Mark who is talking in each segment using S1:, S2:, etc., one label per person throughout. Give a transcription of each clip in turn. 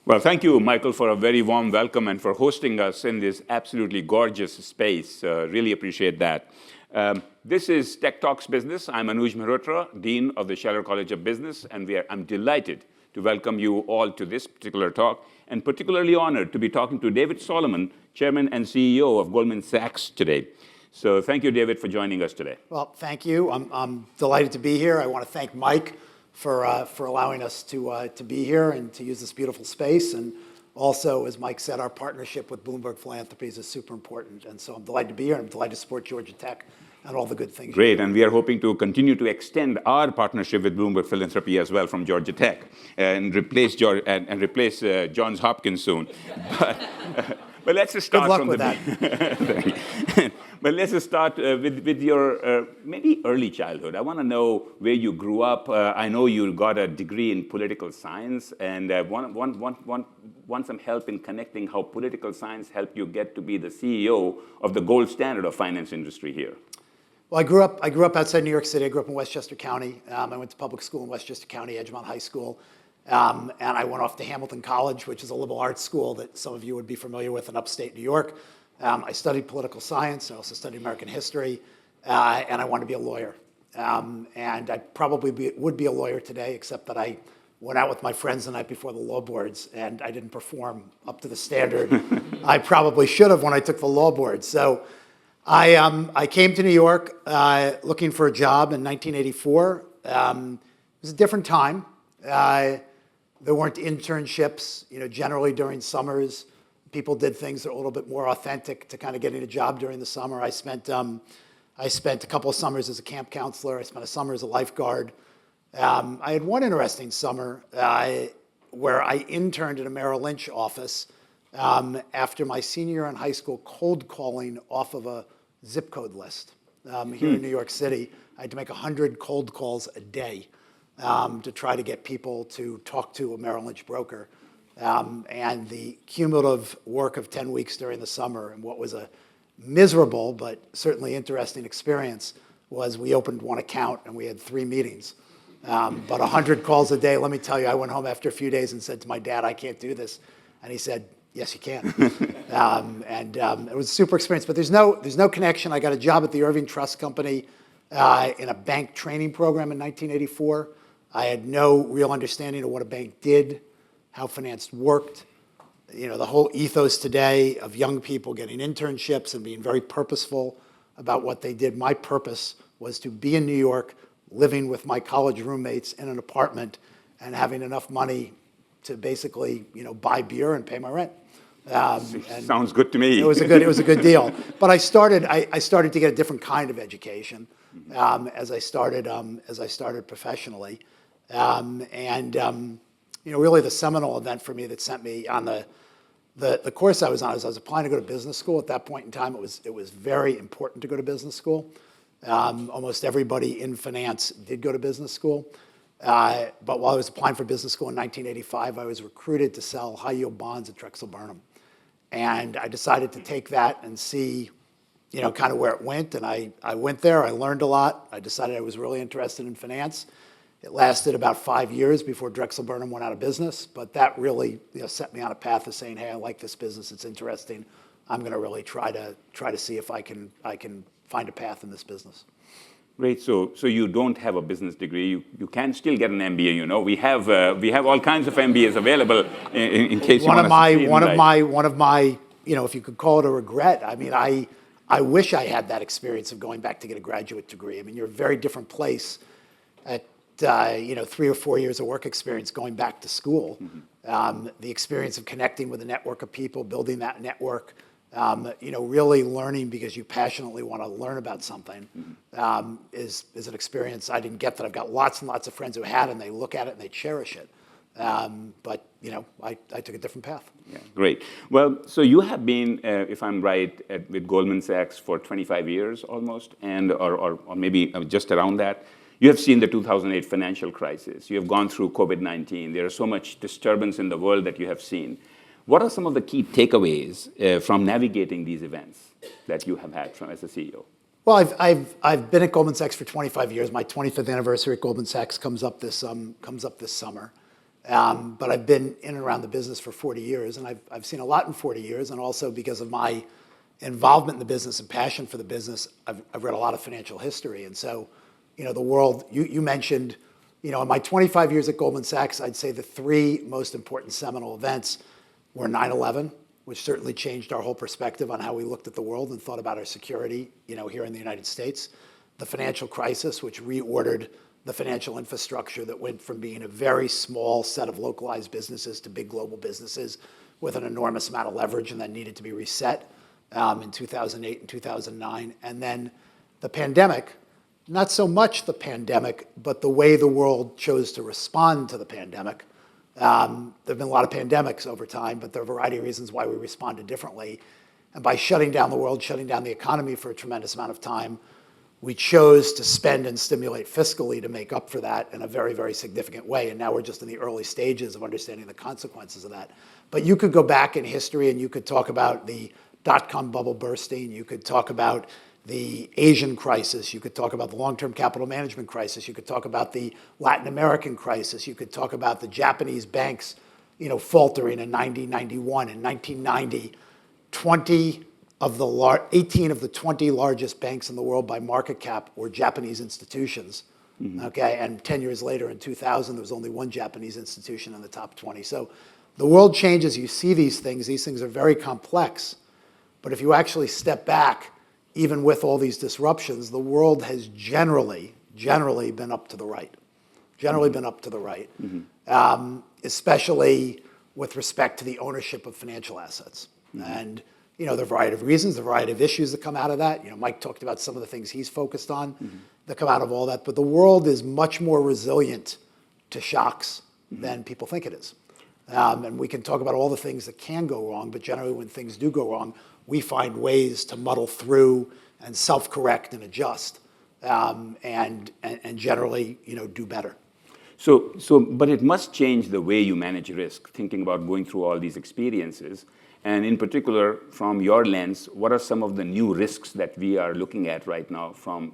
S1: Well, thank you, Michael, for a very warm welcome and for hosting us in this absolutely gorgeous space. Really appreciate that. This is Tech Talks Business. I'm Anuj Mehrotra, Dean of the Scheller College of Business, and I'm delighted to welcome you all to this particular talk, and particularly honored to be talking to David Solomon, Chairman and CEO of Goldman Sachs today. So thank you, David, for joining us today.
S2: Well, thank you. I'm delighted to be here. I want to thank Mike for allowing us to be here and to use this beautiful space. And also, as Mike said, our partnership with Bloomberg Philanthropies is super important. And so I'm delighted to be here. I'm delighted to support Georgia Tech and all the good things.
S1: Great, and we are hoping to continue to extend our partnership with Bloomberg Philanthropy as well from Georgia Tech and replace Johns Hopkins soon. But let's just start
S2: from
S1: that. But let's just start with your maybe early childhood. I want to know where you grew up. I know you got a degree in political science, and want some help in connecting how political science helped you get to be the CEO of the gold standard of finance industry here.
S2: Well, I grew up outside New York City. I grew up in Westchester County. I went to public school in Westchester County, Edgemont High School. And I went off to Hamilton College, which is a liberal arts school that some of you would be familiar with in upstate New York. I studied political science. I also studied American history. And I wanted to be a lawyer. And I probably would be a lawyer today, except that I went out with my friends the night before the law boards, and I didn't perform up to the standard I probably should have when I took the law boards. So I came to New York looking for a job in 1984. It was a different time. There weren't internships, generally during summers. People did things that were a little bit more authentic to kind of getting a job during the summer. I spent a couple of summers as a camp counselor. I spent a summer as a lifeguard. I had one interesting summer where I interned in a Merrill Lynch office after my senior year in high school, cold calling off of a zip code list here in New York City. I had to make 100 cold calls a day to try to get people to talk to a Merrill Lynch broker. And the cumulative work of 10 weeks during the summer, and what was a miserable but certainly interesting experience, was we opened one account and we had 3 meetings. But 100 calls a day. Let me tell you, I went home after a few days and said to my dad, I can't do this. And he said, yes, you can. It was a super experience, but there's no connection. I got a job at the Irving Trust Company in a bank training program in 1984. I had no real understanding of what a bank did, how finance worked. The whole ethos today of young people getting internships and being very purposeful about what they did. My purpose was to be in New York, living with my college roommates in an apartment and having enough money to basically, buy beer and pay my rent.
S1: Sounds good to me.
S2: It was a good deal. But I started to get a different kind of education as I started professionally. Really the seminal event for me that sent me on the course I was on I was applying to go to business school. At that point in time, it was very important to go to business school. Almost everybody in finance did go to business school. But while I was applying for business school in 1985, I was recruited to sell high-yield bonds at Drexel Burnham. And I decided to take that and see, kind of where it went. And I went there. I learned a lot. I decided I was really interested in finance. It lasted about 5 years before Drexel Burnham went out of business. But that really set me on a path of saying, hey, I like this business. It's interesting. I'm going to really try to see if I can find a path in this business.
S1: Great. So you don't have a business degree. You can still get an MBA. We have all kinds of MBAs available in case you want to succeed.
S2: One of my, if you could call it a regret. I mean, I wish I had that experience of going back to get a graduate degree. I mean, you're a very different place at 3 or 4 years of work experience going back to school. Mm-hmm. The experience of connecting with a network of people, building that network. Really learning because you passionately want to learn about something is an experience I didn't get that I've got lots and lots of friends who had, and they look at it and they cherish it. But I took a different path.
S1: Yeah, great. Well, so you have been, if I'm right, with Goldman Sachs for 25 years almost, and or maybe just around that. You have seen the 2008 financial crisis. You have gone through COVID-19. There is so much disturbance in the world that you have seen. What are some of the key takeaways from navigating these events that you have had as a CEO?
S2: Well, I've been at Goldman Sachs for 25 years. My 25th anniversary at Goldman Sachs comes up this summer. But I've been in and around the business for 40 years, and I've seen a lot in 40 years, and also because of my involvement in the business and passion for the business, I've read a lot of financial history. And so, the world, you mentioned, in my 25 years at Goldman Sachs, I'd say the three most important seminal events were 9/11, which certainly changed our whole perspective on how we looked at the world and thought about our security, here in the United States. The financial crisis, which reordered the financial infrastructure that went from being a very small set of localized businesses to big global businesses with an enormous amount of leverage and then needed to be reset in 2008 and 2009. And then the pandemic, not so much the pandemic, but the way the world chose to respond to the pandemic. There have been a lot of pandemics over time, but there are a variety of reasons why we responded differently. And by shutting down the world, shutting down the economy for a tremendous amount of time, we chose to spend and stimulate fiscally to make up for that in a very, very significant way. And now we're just in the early stages of understanding the consequences of that. But you could go back in history and you could talk about the dot-com bubble bursting. You could talk about the Asian crisis. You could talk about the long-term capital management crisis. You could talk about the Latin American crisis. You could talk about the Japanese banks, faltering in 1991. In 1990, 18 of the 20 largest banks in the world by market cap were Japanese institutions. Mm-hmm. Okay, and 10 years later, in 2000, there was only one Japanese institution in the top 20. So the world changes. You see these things. These things are very complex. But if you actually step back, even with all these disruptions, the world has generally been up to the right. Generally been up to the right, especially with respect to the ownership of financial assets. Mm-hmm. And there are a variety of reasons, a variety of issues that come out of that. Mike talked about some of the things he's focused on that come out of all that. But the world is much more resilient to shocks than people think it is. And we can talk about all the things that can go wrong, but generally when things do go wrong, we find ways to muddle through and self-correct and adjust, and generally, do better.
S1: But it must change the way you manage risk, thinking about going through all these experiences. And in particular, from your lens, what are some of the new risks that we are looking at right now from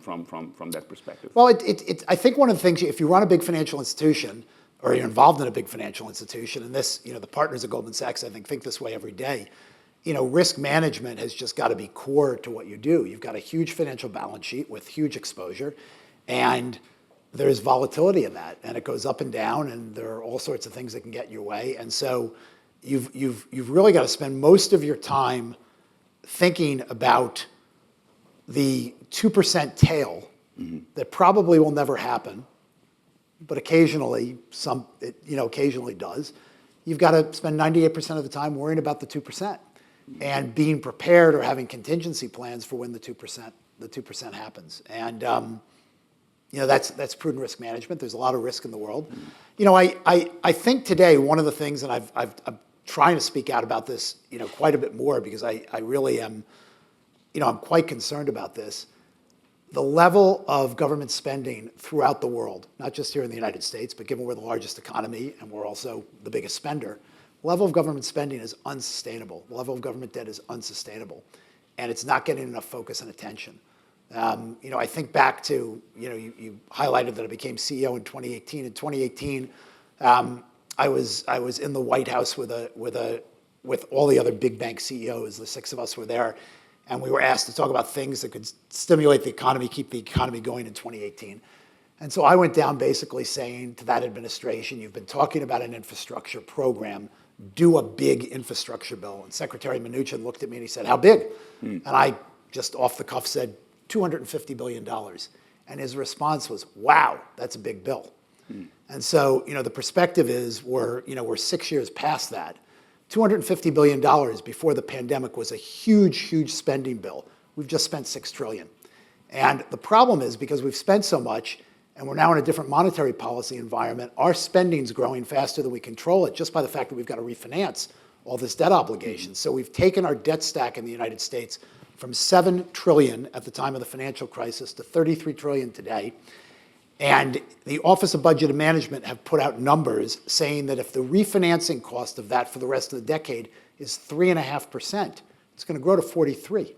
S1: that perspective?
S2: Well, I think one of the things, if you run a big financial institution, or you're involved in a big financial institution, and this, the partners at Goldman Sachs, I think this way every day, risk management has just got to be core to what you do. You've got a huge financial balance sheet with huge exposure, and there's volatility in that, and it goes up and down, and there are all sorts of things that can get in your way. And so you've really got to spend most of your time thinking about the 2% tail that probably will never happen, but occasionally occasionally does. You've got to spend 98% of the time worrying about the 2% and being prepared or having contingency plans for when the 2% happens. And that's prudent risk management. There's a lot of risk in the world. I think today one of the things, and I'm trying to speak out about this, quite a bit more because I really am, I'm quite concerned about this. The level of government spending throughout the world, not just here in the United States, but given we're the largest economy and we're also the biggest spender, the level of government spending is unsustainable. The level of government debt is unsustainable, and it's not getting enough focus and attention. I think back to, you highlighted that I became CEO in 2018. In 2018, I was in the White House with all the other big bank CEOs. The 6 of us were there, and we were asked to talk about things that could stimulate the economy, keep the economy going in 2018. And so I went down basically saying to that administration, you've been talking about an infrastructure program, do a big infrastructure bill. And Secretary Mnuchin looked at me and he said, how big? And I just off the cuff said, $250 billion. And his response was, wow, that's a big bill. And so, the perspective is we're 6 years past that. $250 billion before the pandemic was a huge, huge spending bill. We've just spent $6 trillion. And the problem is because we've spent so much and we're now in a different monetary policy environment, our spending's growing faster than we control it just by the fact that we've got to refinance all this debt obligation. So we've taken our debt stack in the United States from $7 trillion at the time of the financial crisis to $33 trillion today. And the Office of Budget and Management have put out numbers saying that if the refinancing cost of that for the rest of the decade is 3.5%, it's going to grow to 43,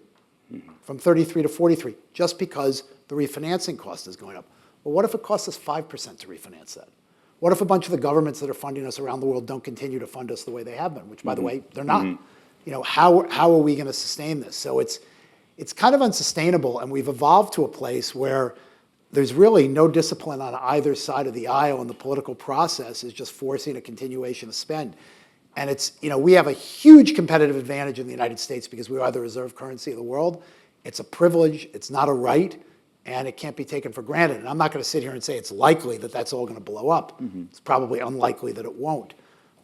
S2: from 33 to 43, just because the refinancing cost is going up. Well, what if it costs us 5% to refinance that? What if a bunch of the governments that are funding us around the world don't continue to fund us the way they have been, which, by the way, they're not? You know, how are we going to sustain this? So it's kind of unsustainable, and we've evolved to a place where there's really no discipline on either side of the aisle, and the political process is just forcing a continuation of spend. And it's, you know, we have a huge competitive advantage in the United States because we are the reserve currency of the world. It's a privilege, it's not a right, and it can't be taken for granted. And I'm not going to sit here and say it's likely that that's all going to blow up. It's probably unlikely that it won't.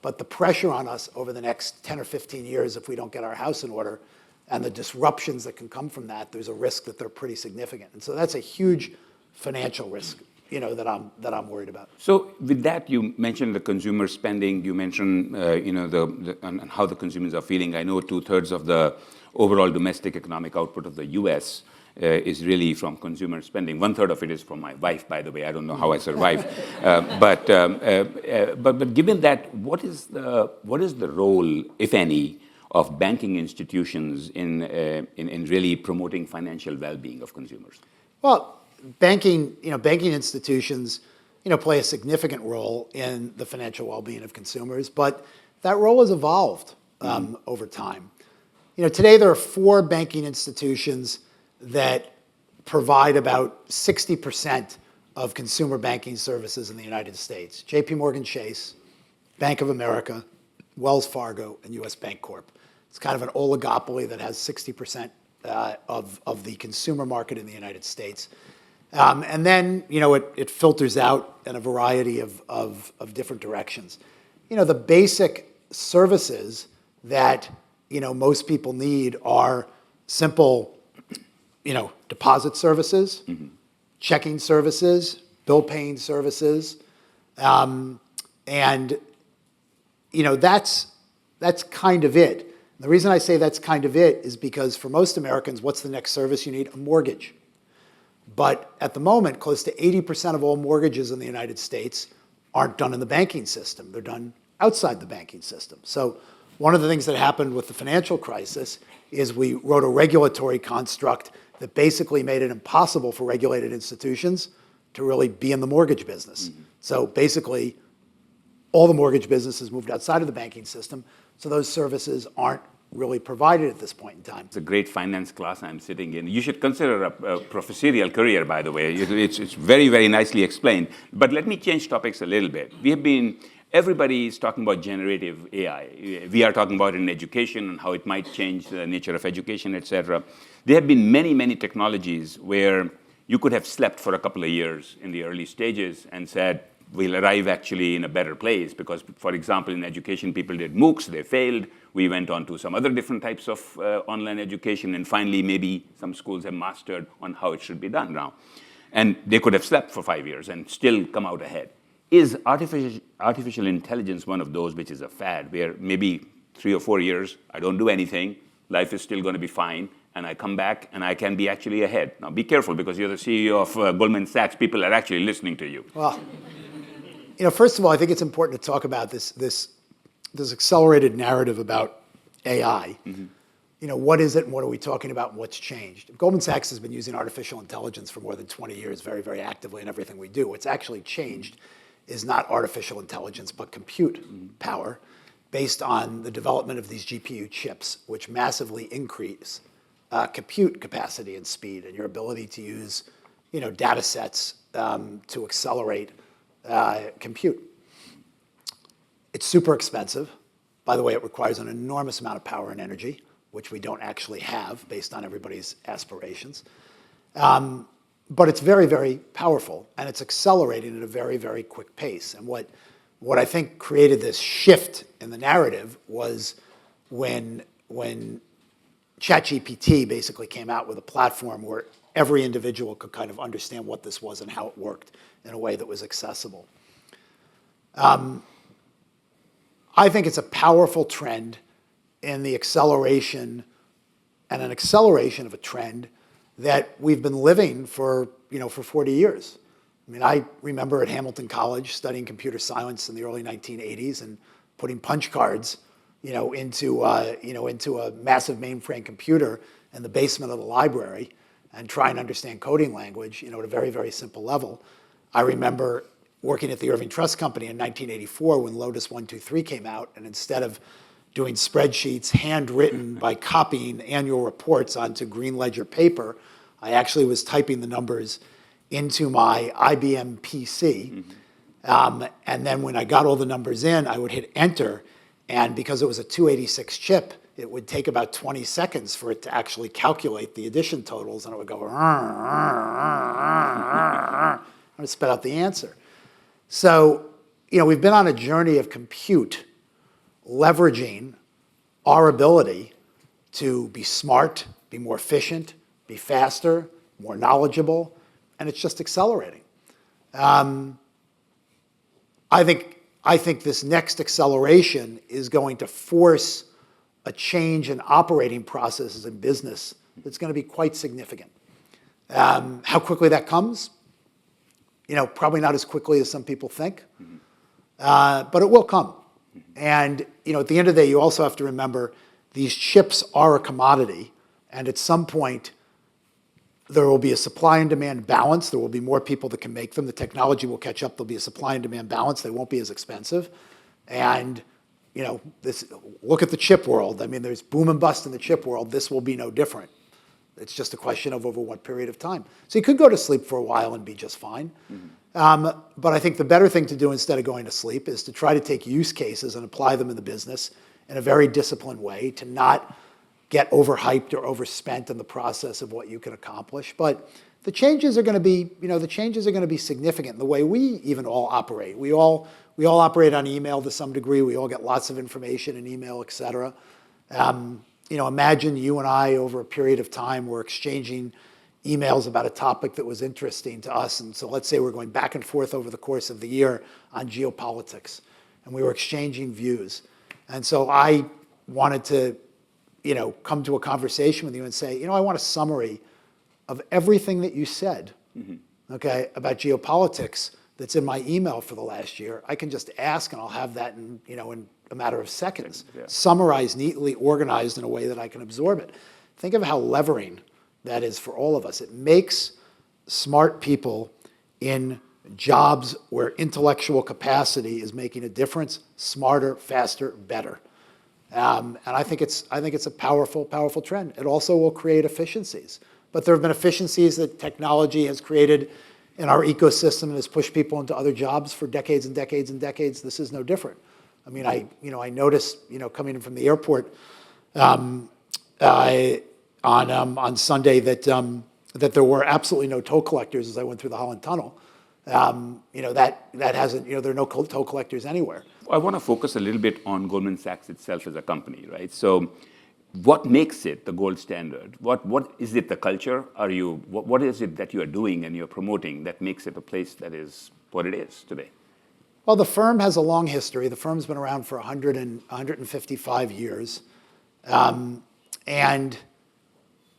S2: But the pressure on us over the next 10 or 15 years, if we don't get our house in order, and the disruptions that can come from that, there's a risk that they're pretty significant. And so that's a huge financial risk, you know, that I'm worried about.
S1: So with that, you mentioned the consumer spending. You mentioned, you know, and how the consumers are feeling. I know 2/3 of the overall domestic economic output of the U.S. Is really from consumer spending. 1/3 of it is from my wife, by the way. I don't know how I survive. But given that, what is the role, if any, of banking institutions in really promoting financial well-being of consumers?
S2: Well, banking institutions, you know, play a significant role in the financial well-being of consumers, but that role has evolved over time. You know, today there are 4 banking institutions that provide about 60% of consumer banking services in the United States: J.P. Morgan Chase, Bank of America, Wells Fargo, and U.S. Bancorp. It's kind of an oligopoly that has 60% of the consumer market in the United States. And then, you know, it filters out in a variety of different directions. You know, the basic services that, you know, most people need are simple, you know, deposit services, checking services, bill paying services. And, you know, that's kind of it. The reason I say that's kind of it is because for most Americans, what's the next service you need? A mortgage. But at the moment, close to 80% of all mortgages in the United States aren't done in the banking system. They're done outside the banking system. So one of the things that happened with the financial crisis is we wrote a regulatory construct that basically made it impossible for regulated institutions to really be in the mortgage business. So basically, all the mortgage businesses moved outside of the banking system, so those services aren't really provided at this point in time.
S1: It's a great finance class I'm sitting in. You should consider a professorial career, by the way. It's very, very nicely explained. But let me change topics a little bit. Everybody is talking about generative AI. We are talking about it in education and how it might change the nature of education, et cetera. There have been many, many technologies where you could have slept for a couple of years in the early stages and said, we'll arrive actually in a better place because, for example, in education, people did MOOCs, they failed. We went on to some other different types of online education, and finally, maybe some schools have mastered on how it should be done now. And they could have slept for 5 years and still come out ahead. Is artificial intelligence one of those which is a fad, where maybe 3 or 4 years, I don't do anything, life is still going to be fine, and I come back and I can be actually ahead? Now, be careful, because you're the CEO of Goldman Sachs. People are actually listening to you.
S2: Well, you know, first of all, I think it's important to talk about this accelerated narrative about AI. You know, what is it and what are we talking about and what's changed? Goldman Sachs has been using artificial intelligence for more than 20 years very, very actively in everything we do. What's actually changed is not artificial intelligence, but compute power based on the development of these GPU chips, which massively increase compute capacity and speed and your ability to use, you know, data sets to accelerate compute. It's super expensive. By the way, it requires an enormous amount of power and energy, which we don't actually have based on everybody's aspirations. But it's very, very powerful, and it's accelerating at a very, very quick pace. And what I think created this shift in the narrative was when ChatGPT basically came out with a platform where every individual could kind of understand what this was and how it worked in a way that was accessible. I think it's a powerful trend in the acceleration and an acceleration of a trend that we've been living for 40 years. I mean, I remember at Hamilton College studying computer science in the early 1980s and putting punch cards, into a massive mainframe computer in the basement of the library and trying to understand coding language, at a very, very simple level. I remember working at the Irving Trust Company in 1984 when Lotus 123 came out, and instead of doing spreadsheets handwritten by copying annual reports onto green ledger paper, I actually was typing the numbers into my IBM PC. And then when I got all the numbers in, I would hit enter. And because it was a 286 chip, it would take about 20 seconds for it to actually calculate the addition totals. And it would go, and it would spit out the answer. So, we've been on a journey of compute leveraging our ability to be smart, be more efficient, be faster, more knowledgeable, and it's just accelerating. I think this next acceleration is going to force a change in operating processes in business that's going to be quite significant. How quickly that comes, probably not as quickly as some people think, but it will come. And at the end of the day, you also have to remember these chips are a commodity, and at some point, there will be a supply and demand balance. There will be more people that can make them. The technology will catch up. There'll be a supply and demand balance. They won't be as expensive. And, look at the chip world. I mean, there's boom and bust in the chip world. This will be no different. It's just a question of over what period of time. So you could go to sleep for a while and be just fine. But I think the better thing to do instead of going to sleep is to try to take use cases and apply them in the business in a very disciplined way, to not get overhyped or overspent in the process of what you can accomplish. But the changes are going to be, significant in the way we even all operate. We all operate on email to some degree. We all get lots of information in email, et cetera. Imagine you and I over a period of time were exchanging emails about a topic that was interesting to us. And so let's say we're going back and forth over the course of the year on geopolitics, and we were exchanging views. And so I wanted to come to a conversation with you and say, I want a summary of everything that you said, okay, about geopolitics that's in my email for the last year. I can just ask and I'll have that in a matter of seconds, summarized, neatly organized in a way that I can absorb it. Think of how levering that is for all of us. It makes smart people in jobs where intellectual capacity is making a difference smarter, faster, better. And I think it's a powerful trend. It also will create efficiencies. But there have been efficiencies that technology has created in our ecosystem and has pushed people into other jobs for decades and decades and decades. This is no different. I mean, I noticed, coming in from the airport on Sunday that there were absolutely no toll collectors as I went through the Holland Tunnel. That hasn't, there are no toll collectors anywhere.
S1: I want to focus a little bit on Goldman Sachs itself as a company, right? So what makes it the gold standard? What is it, the culture? What is it that you are doing and you're promoting that makes it a place that is what it is today?
S2: Well, the firm has a long history. The firm's been around for 155 years. And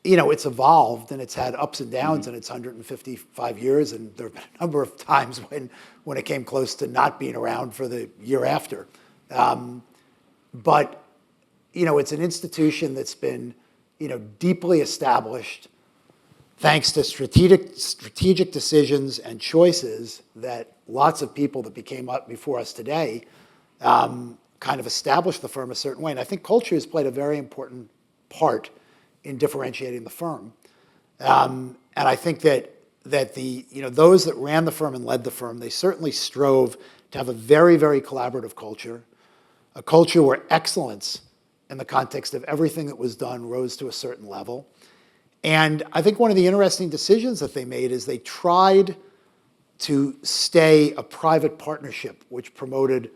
S2: it's evolved and it's had ups and downs in its 155 years. And there have been a number of times when it came close to not being around for the year after. But it's an institution that's been, deeply established thanks to strategic decisions and choices that lots of people that became up before us today kind of established the firm a certain way. And I think culture has played a very important part in differentiating the firm. And I think that those that ran the firm and led the firm, they certainly strove to have a very, very collaborative culture, a culture where excellence in the context of everything that was done rose to a certain level. And I think one of the interesting decisions that they made is they tried to stay a private partnership, which promoted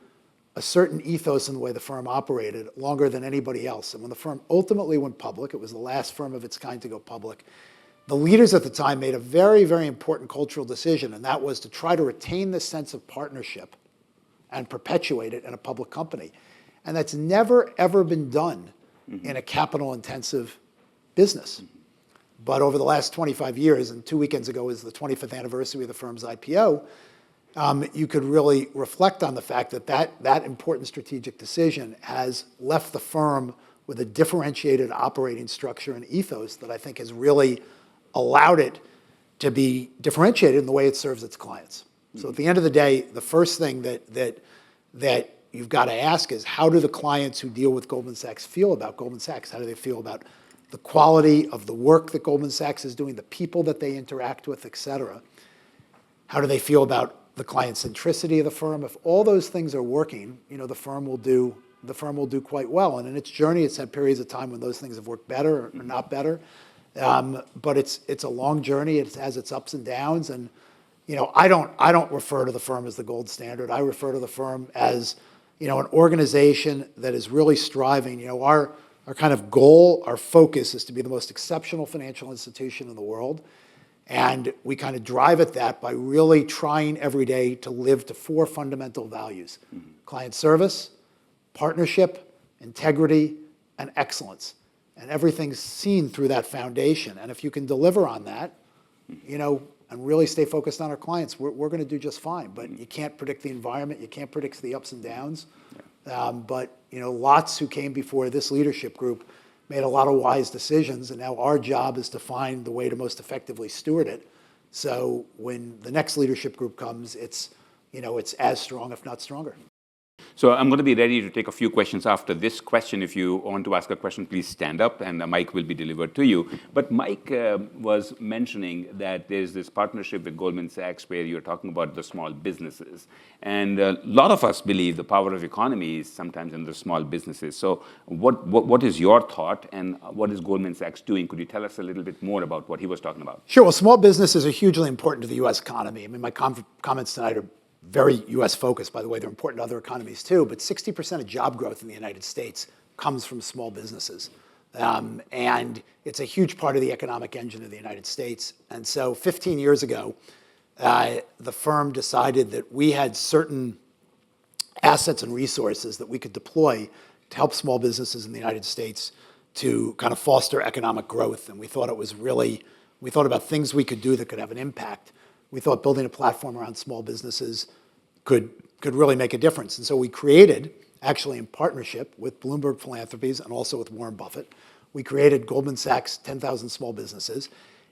S2: a certain ethos in the way the firm operated longer than anybody else. And when the firm ultimately went public, it was the last firm of its kind to go public, the leaders at the time made a very, very important cultural decision, and that was to try to retain this sense of partnership and perpetuate it in a public company. And that's never, ever been done in a capital-intensive business. But over the last 25 years, and 2 weekends ago was the 25th anniversary of the firm's IPO, you could really reflect on the fact that that important strategic decision has left the firm with a differentiated operating structure and ethos that I think has really allowed it to be differentiated in the way it serves its clients. So at the end of the day, the first thing that you've got to ask is, how do the clients who deal with Goldman Sachs feel about Goldman Sachs? How do they feel about the quality of the work that Goldman Sachs is doing, the people that they interact with, et cetera? How do they feel about the client centricity of the firm? If all those things are working, the firm will do quite well. And in its journey, it's had periods of time when those things have worked better or not better. But it's a long journey. It has its ups and downs. And I don't refer to the firm as the gold standard. I refer to the firm as an organization that is really striving. Our kind of goal, our focus is to be the most exceptional financial institution in the world. And we kind of drive at that by really trying every day to live to 4 fundamental values: client service, partnership, integrity, and excellence. And everything's seen through that foundation. And if you can deliver on that, and really stay focused on our clients, we're going to do just fine. But you can't predict the environment. You can't predict the ups and downs. But lots who came before this leadership group made a lot of wise decisions, and now our job is to find the way to most effectively steward it. So when the next leadership group comes, it's as strong, if not stronger.
S1: So I'm going to be ready to take a few questions after this question. If you want to ask a question, please stand up, and the mic will be delivered to you. But Mike was mentioning that there's this partnership with Goldman Sachs where you're talking about the small businesses. And a lot of us believe the power of economy is sometimes in the small businesses. So what is your thought, and what is Goldman Sachs doing? Could you tell us a little bit more about what he was talking about?
S2: Sure. Well, small businesses are hugely important to the U.S. economy. I mean, my comments tonight are very U.S. focused, by the way. They're important to other economies too, but 60% of job growth in the United States comes from small businesses. And it's a huge part of the economic engine of the United States. And so 15 years ago, the firm decided that we had certain assets and resources that we could deploy to help small businesses in the United States to kind of foster economic growth. And we thought about things we could do that could have an impact. We thought building a platform around small businesses could really make a difference. And so we created, actually in partnership with Bloomberg Philanthropies and also with Warren Buffett, we created Goldman Sachs 10,000 Small Businesses.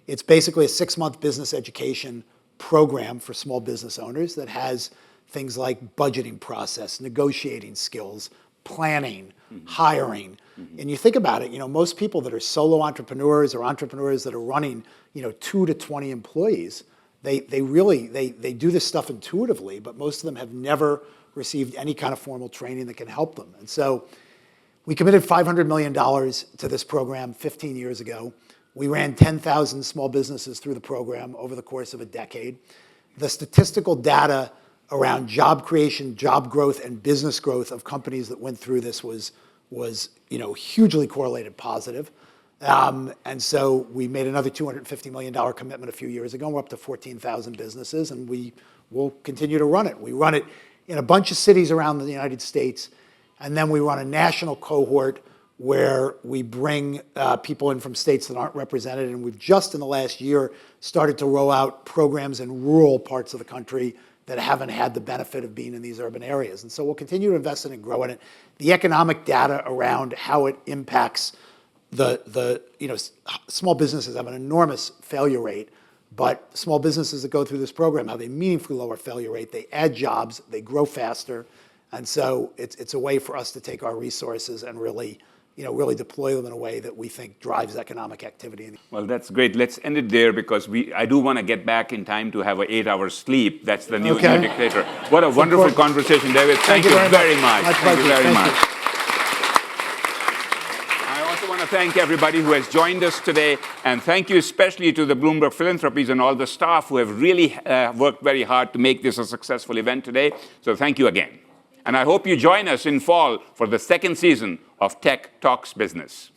S2: It's basically a 6-month business education program for small business owners that has things like budgeting process, negotiating skills, planning, hiring. And you think about it, most people that are solo entrepreneurs or entrepreneurs that are running, 2 to 20 employees, they do this stuff intuitively, but most of them have never received any kind of formal training that can help them. And so we committed $500 million to this program 15 years ago. We ran 10,000 small businesses through the program over the course of a decade. The statistical data around job creation, job growth, and business growth of companies that went through this was hugely correlated positive. And so we made another $250 million commitment a few years ago. We're up to 14,000 businesses, and we will continue to run it. We run it in a bunch of cities around the United States, and then we run a national cohort where we bring people in from states that aren't represented. And we've just in the last year started to roll out programs in rural parts of the country that haven't had the benefit of being in these urban areas. And so we'll continue to invest in it and grow in it. The economic data around how it impacts small businesses have an enormous failure rate, but small businesses that go through this program have a meaningfully lower failure rate. They add jobs, they grow faster, and so it's a way for us to take our resources and really deploy them in a way that we think drives economic activity.
S1: Well, that's great. Let's end it there because I do want to get back in time to have an 8-hour sleep. That's the new dictator. What a wonderful conversation, David. Thank you very much. Thank you very much. I want to thank everybody who has joined us today, and thank you especially to the Bloomberg Philanthropies and all the staff who have really worked very hard to make this a successful event today. So thank you again. And I hope you join us in fall for the second season of Tech Talks Business.